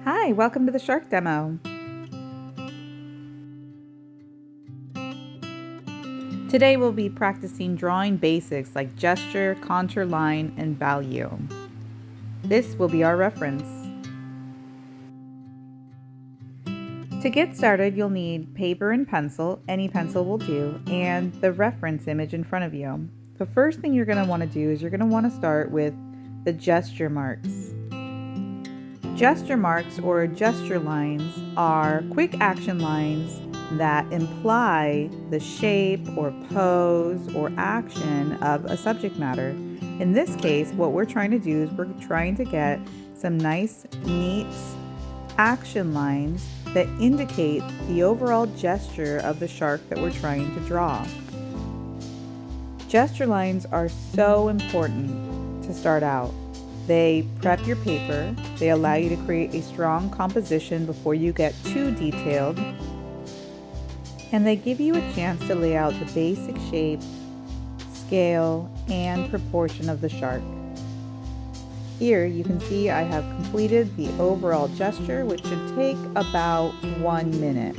Hi, welcome to the shark demo. Today we'll be practicing drawing basics like gesture, contour line, and value. This will be our reference. To get started, you'll need paper and pencil, any pencil will do, and the reference image in front of you. The first thing you're going to want to do is you're going to want to start with the gesture marks. Gesture marks or gesture lines are quick action lines that imply the shape or pose or action of a subject matter. In this case, what we're trying to do is we're trying to get some nice, neat action lines that indicate the overall gesture of the shark that we're trying to draw. Gesture lines are so important to start out. They prep your paper, they allow you to create a strong composition before you get too detailed, and they give you a chance to lay out the basic shape, scale, and proportion of the shark. Here you can see I have completed the overall gesture, which should take about 1 minute.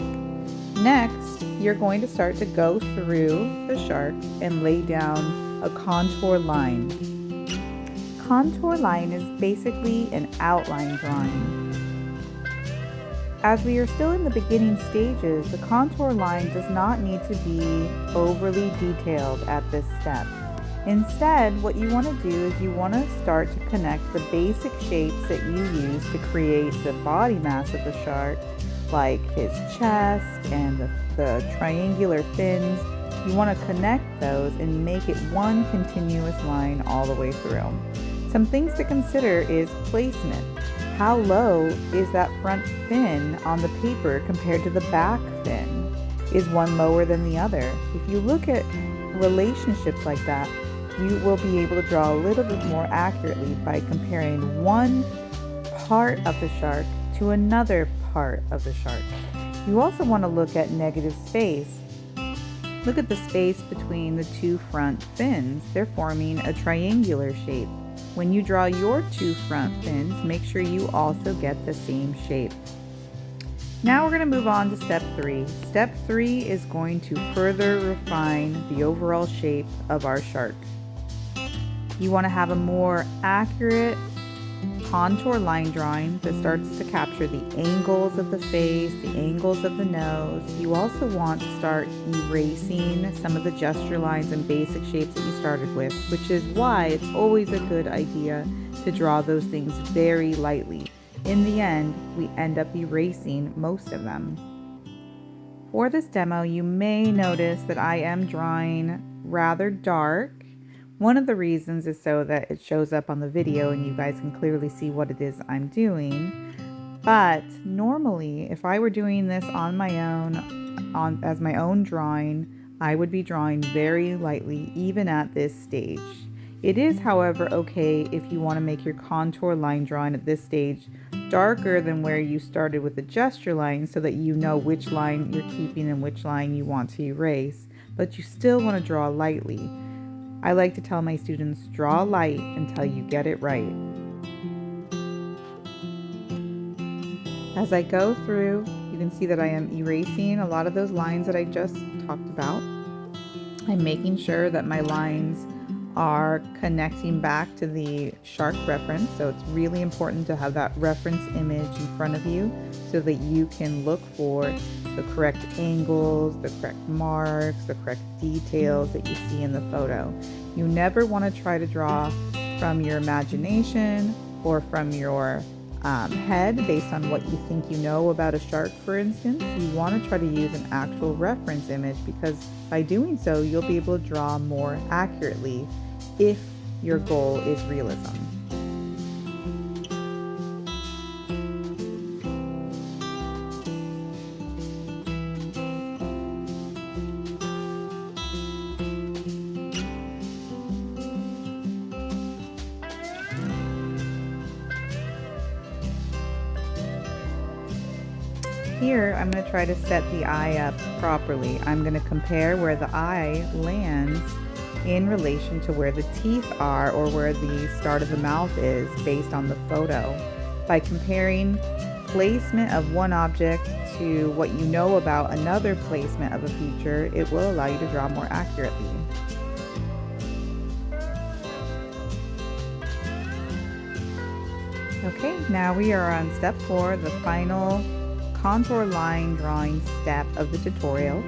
Next, you're going to start to go through the shark and lay down a contour line. Contour line is basically an outline drawing. As we are still in the beginning stages, the contour line does not need to be overly detailed at this step. Instead, what you want to do is you want to start to connect the basic shapes that you use to create the body mass of the shark, like his chest and the triangular fins. You want to connect those and make it one continuous line all the way through. Some things to consider is placement. How low is that front fin on the paper compared to the back fin? Is one lower than the other? If you look at relationships like that, you will be able to draw a little bit more accurately by comparing one part of the shark to another part of the shark. You also want to look at negative space. Look at the space between the two front fins. They're forming a triangular shape. When you draw your two front fins, make sure you also get the same shape. Now we're going to move on to step 3. Step 3 is going to further refine the overall shape of our shark. You want to have a more accurate contour line drawing that starts to capture the angles of the face, the angles of the nose. You also want to start erasing some of the gesture lines and basic shapes that you started with, which is why it's always a good idea to draw those things very lightly. In the end, we end up erasing most of them. For this demo, you may notice that I am drawing rather dark. One of the reasons is so that it shows up on the video and you guys can clearly see what it is I'm doing. But normally, if I were doing this on my own, as my own drawing, I would be drawing very lightly, even at this stage. It is, however, okay if you want to make your contour line drawing at this stage darker than where you started with the gesture line so that you know which line you're keeping and which line you want to erase, but you still want to draw lightly. I like to tell my students, draw light until you get it right. As I go through, you can see that I am erasing a lot of those lines that I just talked about. I'm making sure that my lines are connecting back to the shark reference, so it's really important to have that reference image in front of you so that you can look for the correct angles, the correct marks, the correct details that you see in the photo. You never want to try to draw from your imagination or from your head based on what you think you know about a shark, for instance. You want to try to use an actual reference image because by doing so, you'll be able to draw more accurately if your goal is realism. Here, I'm going to try to set the eye up properly. I'm going to compare where the eye lands in relation to where the teeth are or where the start of the mouth is based on the photo. By comparing placement of one object to what you know about another placement of a feature, it will allow you to draw more accurately. Okay, now we are on step 4, the final contour line drawing step of the tutorial.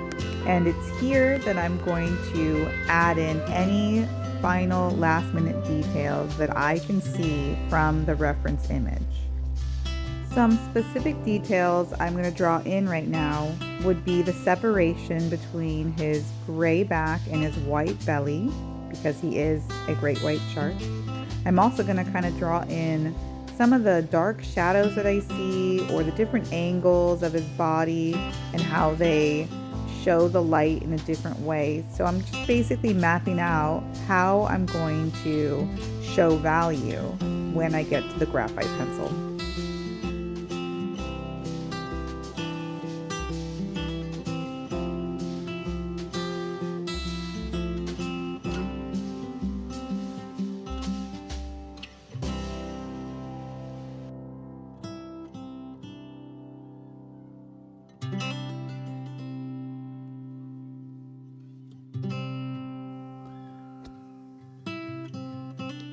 And it's here that I'm going to add in any final last minute details that I can see from the reference image. Some specific details I'm going to draw in right now would be the separation between his gray back and his white belly, because he is a great white shark. I'm also going to kind of draw in some of the dark shadows that I see, or the different angles of his body and how they show the light in a different way. So I'm just basically mapping out how I'm going to show value when I get to the graphite pencil.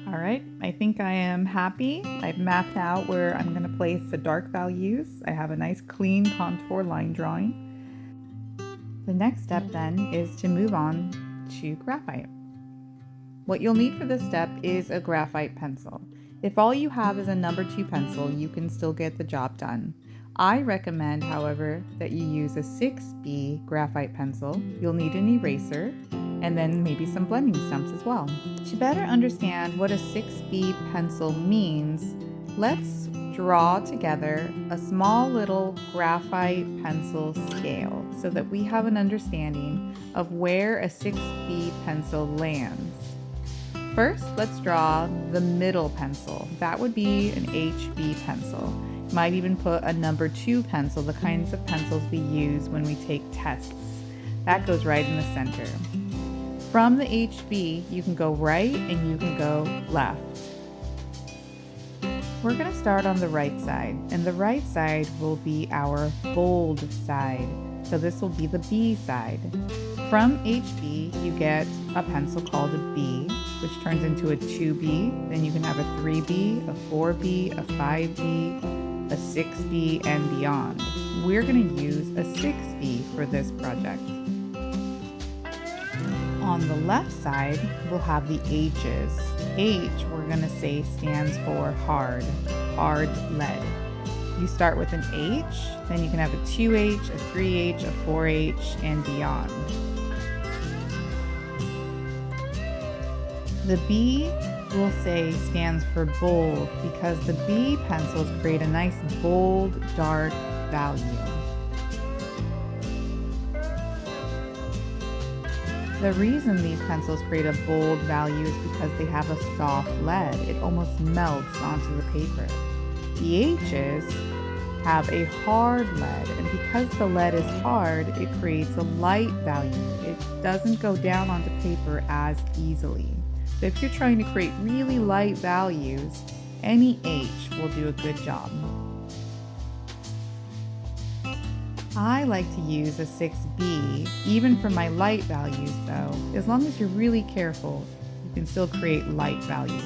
All right, I think I am happy. I've mapped out where I'm going to place the dark values. I have a nice clean contour line drawing. The next step then is to move on to graphite. What you'll need for this step is a graphite pencil. If all you have is a number 2 pencil, you can still get the job done. I recommend, however, that you use a 6B graphite pencil. You'll need an eraser and then maybe some blending stumps as well. To better understand what a 6B pencil means, let's draw together a small little graphite pencil scale so that we have an understanding of where a 6B pencil lands. First, let's draw the middle pencil. That would be an HB pencil. You might even put a number 2 pencil, the kinds of pencils we use when we take tests. That goes right in the center. From the HB, you can go right and you can go left. We're going to start on the right side, and the right side will be our bold side. So this will be the B side. From HB, you get a pencil called a B, which turns into a 2B. Then you can have a 3B, a 4B, a 5B, a 6B, and beyond. We're going to use a 6B for this project. On the left side, we'll have the H's. H, we're going to say, stands for hard lead. You start with an H, then you can have a 2H, a 3H, a 4H, and beyond. The B, we'll say, stands for bold because the B pencils create a nice bold, dark value. The reason these pencils create a bold value is because they have a soft lead. It almost melts onto the paper. The H's have a hard lead, and because the lead is hard, it creates a light value. It doesn't go down onto paper as easily. So if you're trying to create really light values, any H will do a good job. I like to use a 6B, even for my light values though. As long as you're really careful, you can still create light values.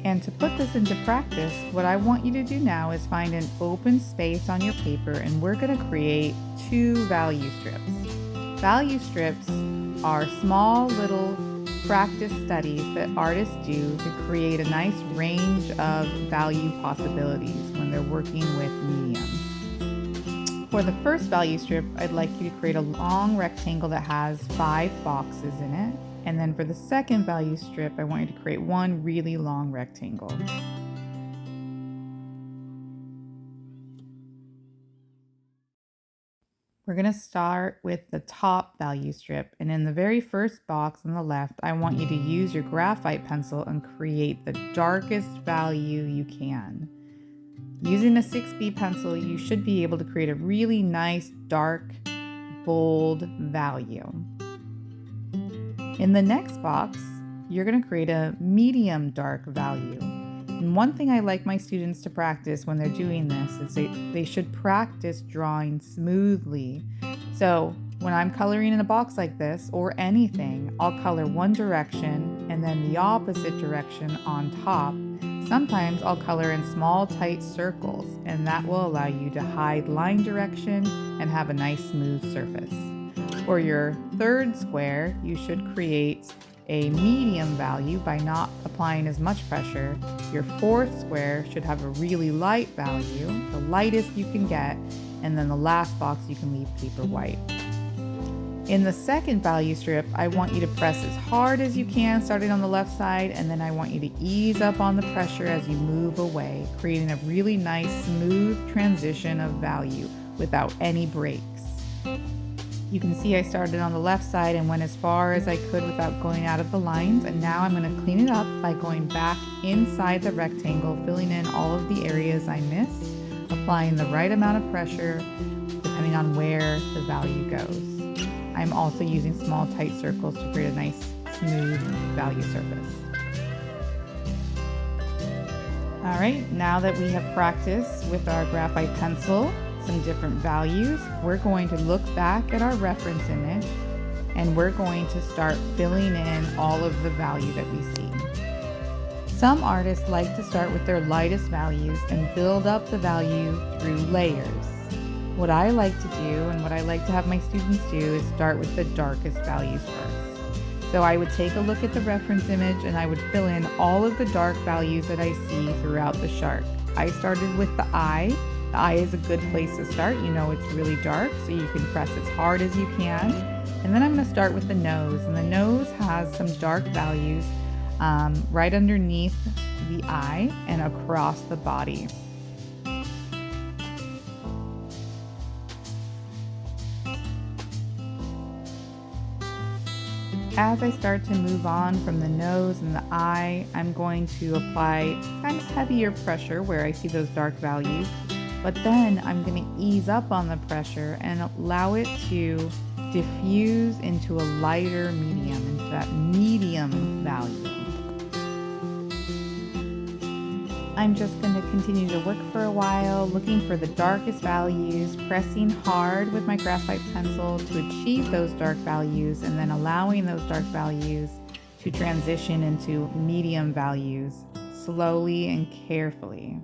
And to put this into practice, what I want you to do now is find an open space on your paper, and we're going to create 2 value strips. Value strips are small little practice studies that artists do to create a nice range of value possibilities when they're working with mediums. For the first value strip, I'd like you to create a long rectangle that has 5 boxes in it. And then for the second value strip, I want you to create one really long rectangle. We're going to start with the top value strip, and in the very first box on the left, I want you to use your graphite pencil and create the darkest value you can. Using a 6B pencil, you should be able to create a really nice, dark, bold value. In the next box, you're going to create a medium dark value. And one thing I like my students to practice when they're doing this is they should practice drawing smoothly. So when I'm coloring in a box like this or anything, I'll color one direction and then the opposite direction on top. Sometimes I'll color in small, tight circles, and that will allow you to hide line direction and have a nice smooth surface. For your third square, you should create a medium value by not applying as much pressure. Your fourth square should have a really light value, the lightest you can get, and then the last box you can leave paper white. In the second value strip, I want you to press as hard as you can, starting on the left side, and then I want you to ease up on the pressure as you move away, creating a really nice, smooth transition of value without any breaks. You can see I started on the left side and went as far as I could without going out of the lines, and now I'm going to clean it up by going back inside the rectangle, filling in all of the areas I missed, applying the right amount of pressure depending on where the value goes. I'm also using small tight circles to create a nice smooth value surface. All right, now that we have practiced with our graphite pencil some different values, we're going to look back at our reference image and we're going to start filling in all of the value that we see. Some artists like to start with their lightest values and build up the value through layers. What I like to do and what I like to have my students do is start with the darkest values first. So I would take a look at the reference image and I would fill in all of the dark values that I see throughout the shark. I started with the eye. The eye is a good place to start. You know it's really dark, so you can press as hard as you can. And then I'm going to start with the nose. And the nose has some dark values right underneath the eye and across the body. As I start to move on from the nose and the eye, I'm going to apply kind of heavier pressure where I see those dark values, but then I'm going to ease up on the pressure and allow it to diffuse into a lighter medium, into that medium value. I'm just going to continue to work for a while, looking for the darkest values, pressing hard with my graphite pencil to achieve those dark values, and then allowing those dark values to transition into medium values slowly and carefully.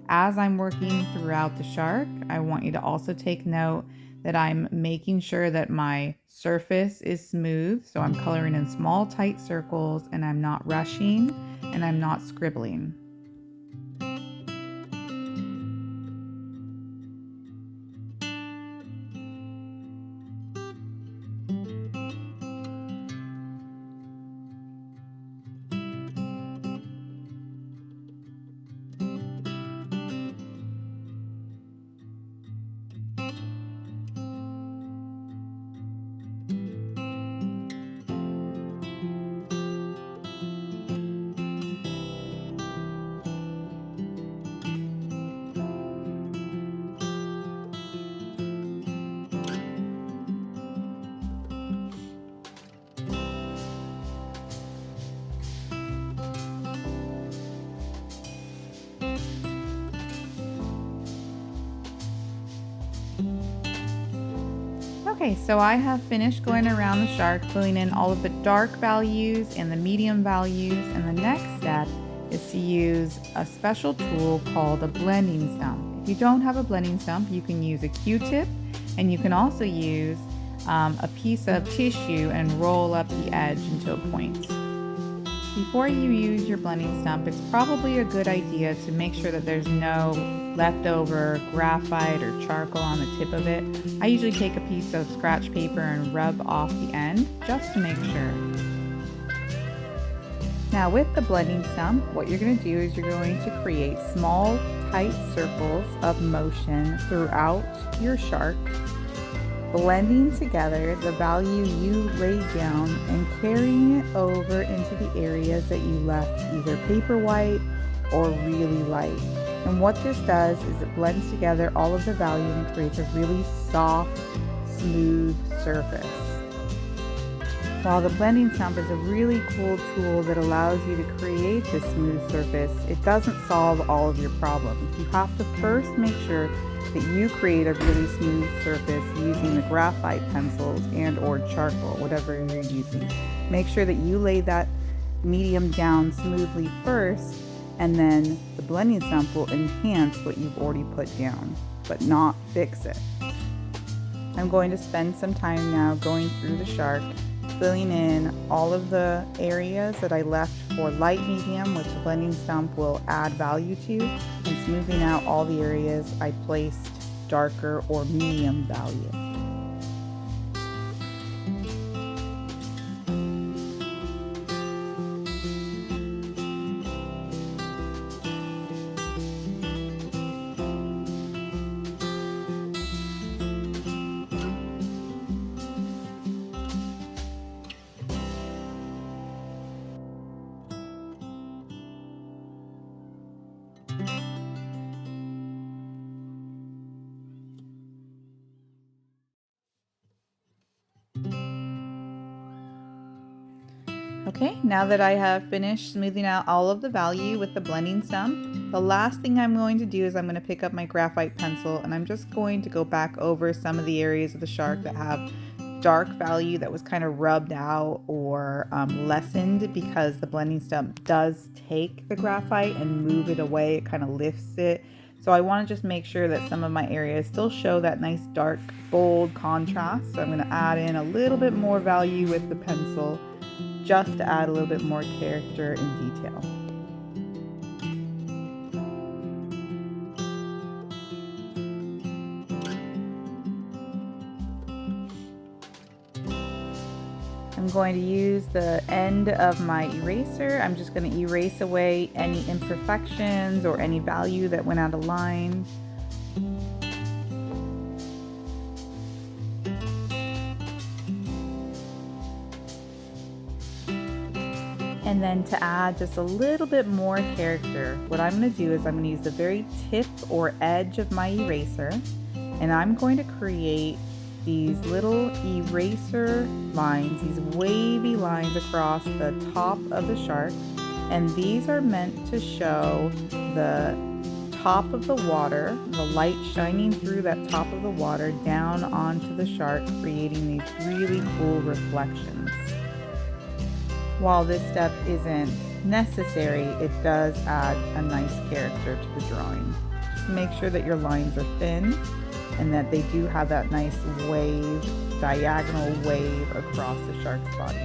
As I'm working throughout the shark, I want you to also take note that I'm making sure that my surface is smooth, so I'm coloring in small tight circles and I'm not rushing and I'm not scribbling. Okay, so I have finished going around the shark, filling in all of the dark values and the medium values, and the next step is to use a special tool called a blending stump. If you don't have a blending stump, you can use a Q-tip, and you can also use a piece of tissue and roll up the edge into a point. Before you use your blending stump, it's probably a good idea to make sure that there's no leftover graphite or charcoal on the tip of it. I usually take a piece of scratch paper and rub off the end just to make sure. Now with the blending stump, what you're going to do is you're going to create small tight circles of motion throughout your shark, blending together the value you laid down and carrying it over into the areas that you left either paper white or really light. And what this does is it blends together all of the value and creates a really soft, smooth surface. While the blending stump is a really cool tool that allows you to create this smooth surface, it doesn't solve all of your problems. You have to first make sure that you create a really smooth surface using the graphite pencils and or charcoal, whatever you're using. Make sure that you lay that medium down smoothly first, and then the blending stump will enhance what you've already put down, but not fix it. I'm going to spend some time now going through the shark, filling in all of the areas that I left for light medium, which the blending stump will add value to, and smoothing out all the areas I placed darker or medium value. Okay, now that I have finished smoothing out all of the value with the blending stump, the last thing I'm going to do is I'm going to pick up my graphite pencil and I'm just going to go back over some of the areas of the shark that have dark value that was kind of rubbed out or lessened, because the blending stump does take the graphite and move it away. It kind of lifts it. So I want to just make sure that some of my areas still show that nice dark, bold contrast. So I'm going to add in a little bit more value with the pencil, just to add a little bit more character and detail. I'm going to use the end of my eraser. I'm just going to erase away any imperfections or any value that went out of line. And then to add just a little bit more character, what I'm going to do is I'm going to use the very tip or edge of my eraser, and I'm going to create these little eraser lines, these wavy lines across the top of the shark. And these are meant to show the top of the water, the light shining through that top of the water down onto the shark, creating these really cool reflections. While this step isn't necessary, it does add a nice character to the drawing. Just make sure that your lines are thin and that they do have that nice wave, diagonal wave across the shark's body.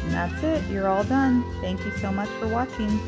And that's it, you're all done. Thank you so much for watching.